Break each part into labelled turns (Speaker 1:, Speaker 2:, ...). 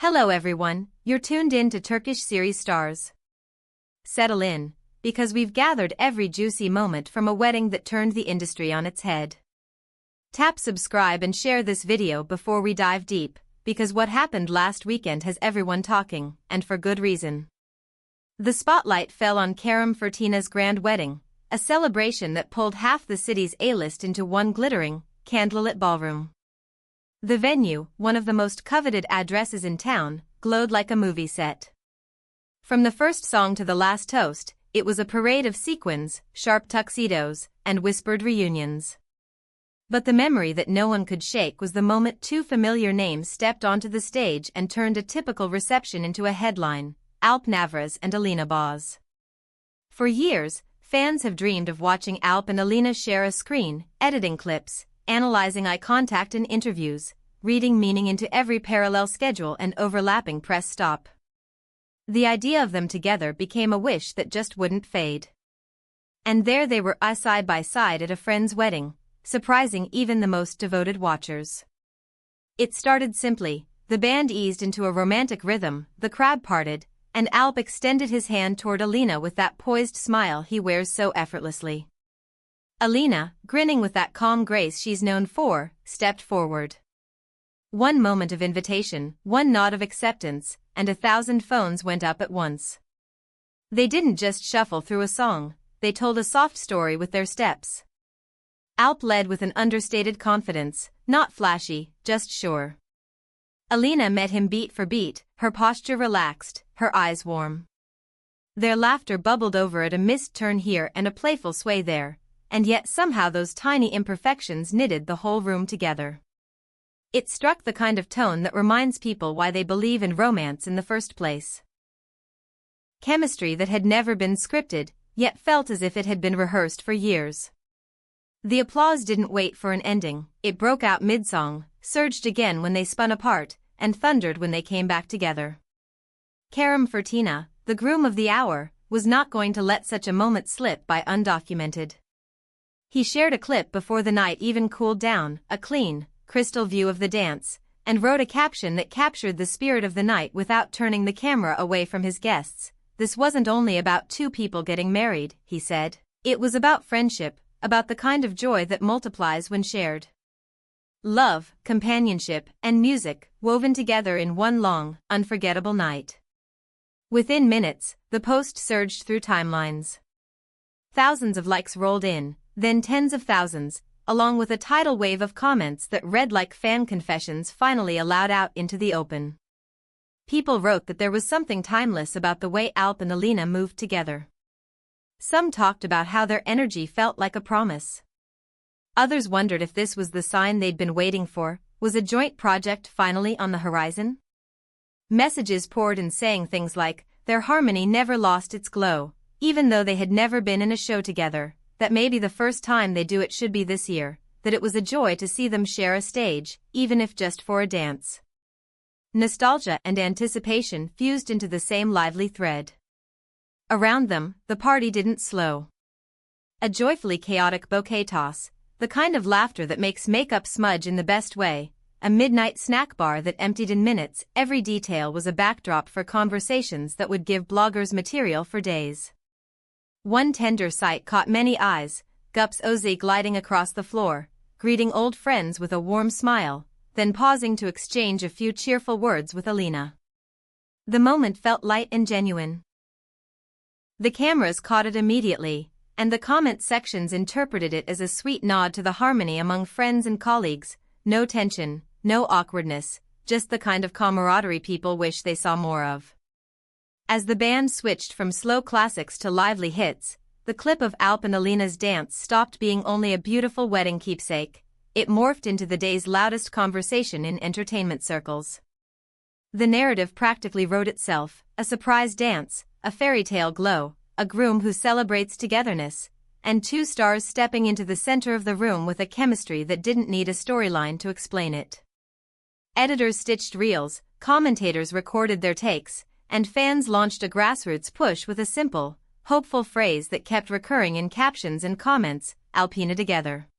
Speaker 1: Hello everyone, you're tuned in to Turkish series stars. Settle in, because we've gathered every juicy moment from a wedding that turned the industry on its head. Tap subscribe and share this video before we dive deep, because what happened last weekend has everyone talking, and for good reason. The spotlight fell on Kerem Fırtına's grand wedding, a celebration that pulled half the city's A-list into one glittering, candlelit ballroom. The venue, one of the most coveted addresses in town, glowed like a movie set. From the first song to the last toast, it was a parade of sequins, sharp tuxedos, and whispered reunions. But the memory that no one could shake was the moment two familiar names stepped onto the stage and turned a typical reception into a headline: Alp and Alina Boz. For years, fans have dreamed of watching Alp and Alina share a screen, editing clips, analyzing eye contact in interviews, reading meaning into every parallel schedule and overlapping press stop. The idea of them together became a wish that just wouldn't fade. And there they were side by side at a friend's wedding, surprising even the most devoted watchers. It started simply, the band eased into a romantic rhythm, the crowd parted, and Alp extended his hand toward Alina with that poised smile he wears so effortlessly. Alina, grinning with that calm grace she's known for, stepped forward. One moment of invitation, one nod of acceptance, and 1,000 phones went up at once. They didn't just shuffle through a song, they told a soft story with their steps. Alp led with an understated confidence, not flashy, just sure. Alina met him beat for beat, her posture relaxed, her eyes warm. Their laughter bubbled over at a missed turn here and a playful sway there, and yet somehow those tiny imperfections knitted the whole room together. It struck the kind of tone that reminds people why they believe in romance in the first place. Chemistry that had never been scripted, yet felt as if it had been rehearsed for years. The applause didn't wait for an ending, it broke out mid-song, surged again when they spun apart, and thundered when they came back together. Kerem Fırtına, the groom of the hour, was not going to let such a moment slip by undocumented. He shared a clip before the night even cooled down, a clean, crystal view of the dance, and wrote a caption that captured the spirit of the night without turning the camera away from his guests. This wasn't only about two people getting married, he said. It was about friendship, about the kind of joy that multiplies when shared. Love, companionship, and music, woven together in one long, unforgettable night. Within minutes, the post surged through timelines. Thousands of likes rolled in, then tens of thousands, along with a tidal wave of comments that read like fan confessions finally allowed out into the open. People wrote that there was something timeless about the way Alp and Alina moved together. Some talked about how their energy felt like a promise. Others wondered if this was the sign they'd been waiting for, was a joint project finally on the horizon? Messages poured in saying things like, their harmony never lost its glow, even though they had never been in a show together, that maybe the first time they do it should be this year, that it was a joy to see them share a stage, even if just for a dance. Nostalgia and anticipation fused into the same lively thread. Around them, the party didn't slow. A joyfully chaotic bouquet toss, the kind of laughter that makes makeup smudge in the best way, a midnight snack bar that emptied in minutes, every detail was a backdrop for conversations that would give bloggers material for days. One tender sight caught many eyes, Gups Ozzy gliding across the floor, greeting old friends with a warm smile, then pausing to exchange a few cheerful words with Alina. The moment felt light and genuine. The cameras caught it immediately, and the comment sections interpreted it as a sweet nod to the harmony among friends and colleagues, no tension, no awkwardness, just the kind of camaraderie people wish they saw more of. As the band switched from slow classics to lively hits, the clip of Alp and Alina's dance stopped being only a beautiful wedding keepsake, it morphed into the day's loudest conversation in entertainment circles. The narrative practically wrote itself, a surprise dance, a fairy tale glow, a groom who celebrates togetherness, and two stars stepping into the center of the room with a chemistry that didn't need a storyline to explain it. Editors stitched reels, commentators recorded their takes, and fans launched a grassroots push with a simple, hopeful phrase that kept recurring in captions and comments: Alpina together.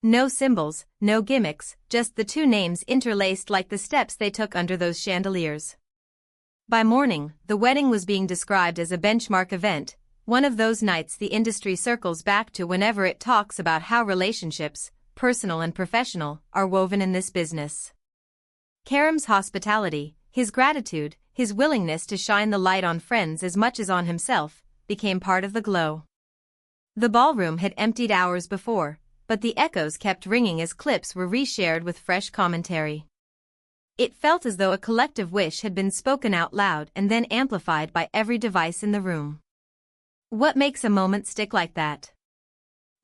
Speaker 1: No symbols, no gimmicks, just the two names interlaced like the steps they took under those chandeliers. By morning, the wedding was being described as a benchmark event, one of those nights the industry circles back to whenever it talks about how relationships, personal and professional, are woven in this business. Kerem's hospitality, his gratitude, his willingness to shine the light on friends as much as on himself, became part of the glow. The ballroom had emptied hours before, but the echoes kept ringing as clips were reshared with fresh commentary. It felt as though a collective wish had been spoken out loud and then amplified by every device in the room. What makes a moment stick like that?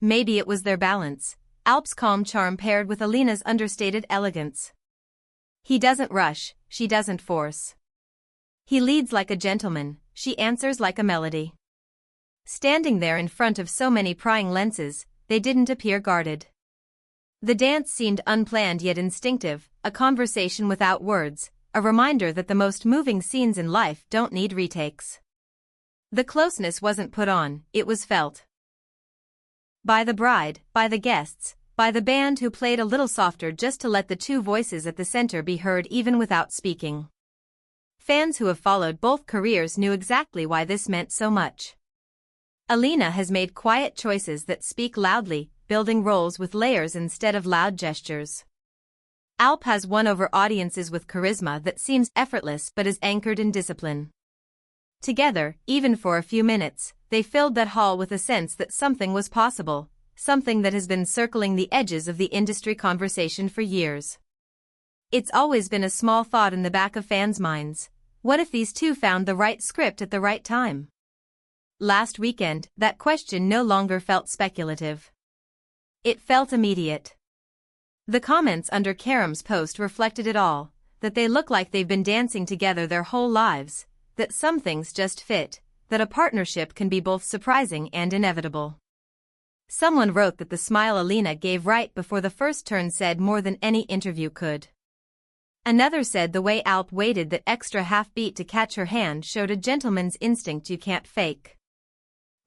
Speaker 1: Maybe it was their balance, Alp's calm charm paired with Alina's understated elegance. He doesn't rush, she doesn't force. He leads like a gentleman, she answers like a melody. Standing there in front of so many prying lenses, they didn't appear guarded. The dance seemed unplanned yet instinctive, a conversation without words, a reminder that the most moving scenes in life don't need retakes. The closeness wasn't put on, it was felt. By the bride, by the guests, by the band who played a little softer just to let the two voices at the center be heard even without speaking. Fans who have followed both careers knew exactly why this meant so much. Alina has made quiet choices that speak loudly, building roles with layers instead of loud gestures. Alp has won over audiences with charisma that seems effortless but is anchored in discipline. Together, even for a few minutes, they filled that hall with a sense that something was possible, something that has been circling the edges of the industry conversation for years. It's always been a small thought in the back of fans' minds. What if these two found the right script at the right time? Last weekend, that question no longer felt speculative. It felt immediate. The comments under Kerem's post reflected it all, that they look like they've been dancing together their whole lives, that some things just fit, that a partnership can be both surprising and inevitable. Someone wrote that the smile Alina gave right before the first turn said more than any interview could. Another said the way Alp waited that extra half beat to catch her hand showed a gentleman's instinct you can't fake.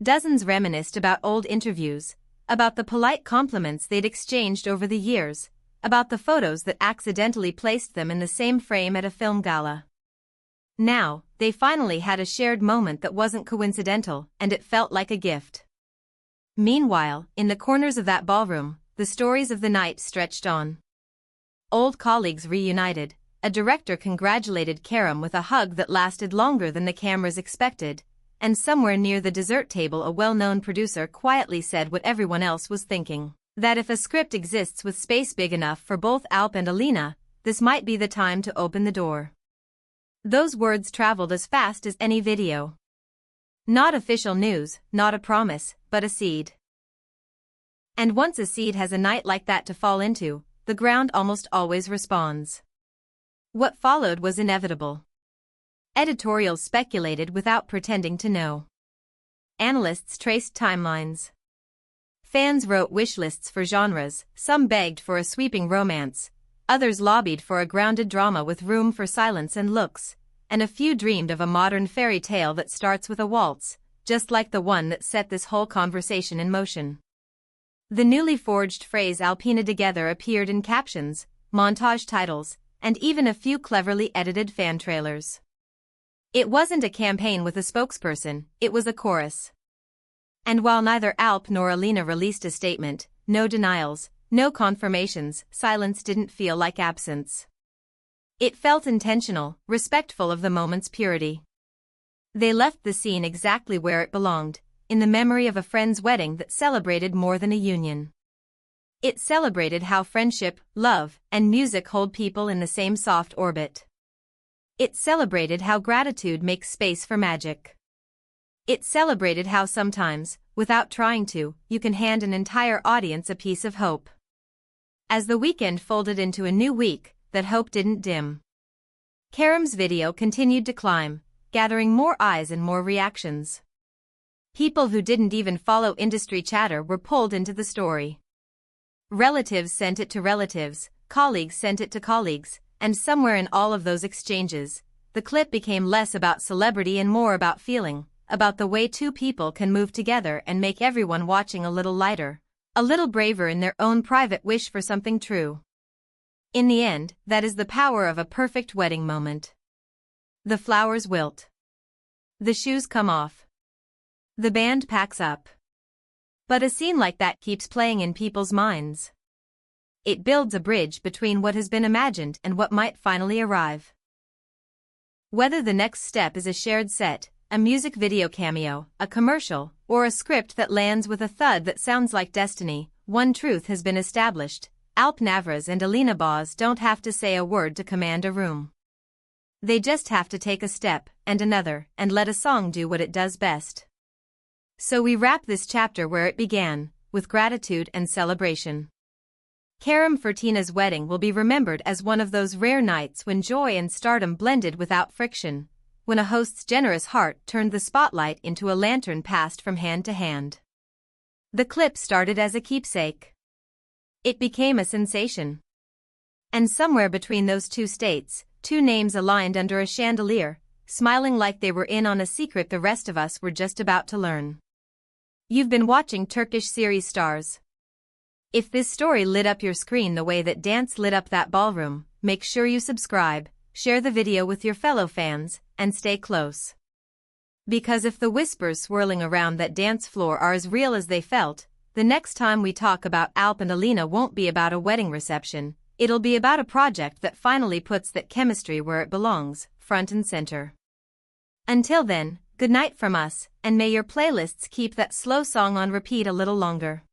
Speaker 1: Dozens reminisced about old interviews, about the polite compliments they'd exchanged over the years, about the photos that accidentally placed them in the same frame at a film gala. Now, they finally had a shared moment that wasn't coincidental, and it felt like a gift. Meanwhile, in the corners of that ballroom, the stories of the night stretched on. Old colleagues reunited, a director congratulated Kerem with a hug that lasted longer than the cameras expected, and somewhere near the dessert table a well-known producer quietly said what everyone else was thinking, that if a script exists with space big enough for both Alp and Alina, this might be the time to open the door. Those words traveled as fast as any video. Not official news, not a promise, but a seed. And once a seed has a night like that to fall into, the ground almost always responds. What followed was inevitable. Editorials speculated without pretending to know. Analysts traced timelines. Fans wrote wish lists for genres, some begged for a sweeping romance, others lobbied for a grounded drama with room for silence and looks, and a few dreamed of a modern fairy tale that starts with a waltz, just like the one that set this whole conversation in motion. The newly forged phrase Alpina together appeared in captions, montage titles, and even a few cleverly edited fan trailers. It wasn't a campaign with a spokesperson, it was a chorus. And while neither Alp nor Alina released a statement, no denials, no confirmations, silence didn't feel like absence. It felt intentional, respectful of the moment's purity. They left the scene exactly where it belonged, in the memory of a friend's wedding that celebrated more than a union. It celebrated how friendship, love, and music hold people in the same soft orbit. It celebrated how gratitude makes space for magic. It celebrated how sometimes, without trying to, you can hand an entire audience a piece of hope. As the weekend folded into a new week, that hope didn't dim. Kerem's video continued to climb, gathering more eyes and more reactions. People who didn't even follow industry chatter were pulled into the story. Relatives sent it to relatives, colleagues sent it to colleagues, and somewhere in all of those exchanges, the clip became less about celebrity and more about feeling, about the way two people can move together and make everyone watching a little lighter, a little braver in their own private wish for something true. In the end, that is the power of a perfect wedding moment. The flowers wilt. The shoes come off. The band packs up. But a scene like that keeps playing in people's minds. It builds a bridge between what has been imagined and what might finally arrive. Whether the next step is a shared set, a music video cameo, a commercial, or a script that lands with a thud that sounds like destiny, one truth has been established: Alp and Alina don't have to say a word to command a room. They just have to take a step, and another, and let a song do what it does best. So we wrap this chapter where it began, with gratitude and celebration. Kerem Fırtına's wedding will be remembered as one of those rare nights when joy and stardom blended without friction, when a host's generous heart turned the spotlight into a lantern passed from hand to hand. The clip started as a keepsake. It became a sensation. And somewhere between those two states, two names aligned under a chandelier, smiling like they were in on a secret the rest of us were just about to learn. You've been watching Turkish series Stars. If this story lit up your screen the way that dance lit up that ballroom, make sure you subscribe, share the video with your fellow fans, and stay close. Because if the whispers swirling around that dance floor are as real as they felt, the next time we talk about Alp and Alina won't be about a wedding reception, it'll be about a project that finally puts that chemistry where it belongs, front and center. Until then, good night from us, and may your playlists keep that slow song on repeat a little longer.